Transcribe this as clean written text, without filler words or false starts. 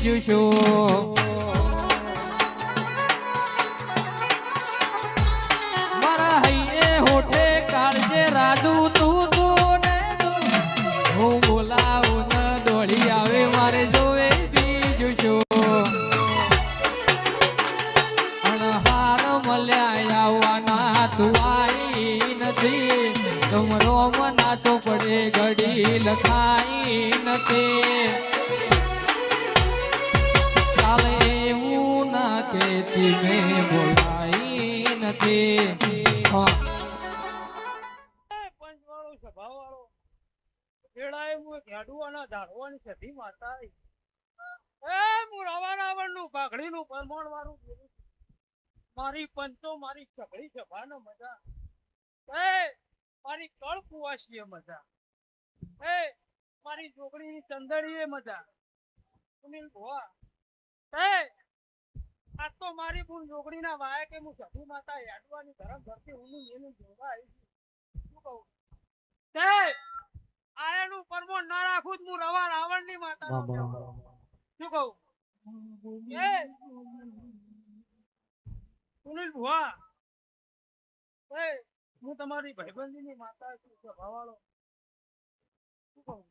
બીજું શું મારા હૈયે હોઠે કાળજે રાજુ તું તું ને તું હું બોલાવું ન દોડી આવે મારે જોવે બીજું શું અણહાર મળ્યા આવવાના તું આવી નથી તમરો મનાતો પડે ઘડી લખાઈ નથી ચાલે એવું ના કેતી મેં બોલાઈ નથી પંચવાળો સ્વભાવવાળો ખેડાય હું ઝાડવાના ઝાડવાની સધી માતા એ હું રાવણનું ભાખડીનું પરમાણ વાળું બોલું મારી પંચો મારી સઘળી સભાનો મજા મારી કળ કુવાશીએ મજા મારી છોકરીની ચંદડીએ મજા સુનિલ ભુવા આ તો મારી પૂર છોકરીના વાય કે હું સધી માતા યાદવાની ધરમ ધરતી હું એનું જોવા આવી શું કહું આયાનું પરમોણ ના રાખું હું રવા રાવણની માતા શું કહું સુનિલ ભુવા હું તમારી ભાઈબંધીની માતા છું સ્વભાવવાળો શું કહું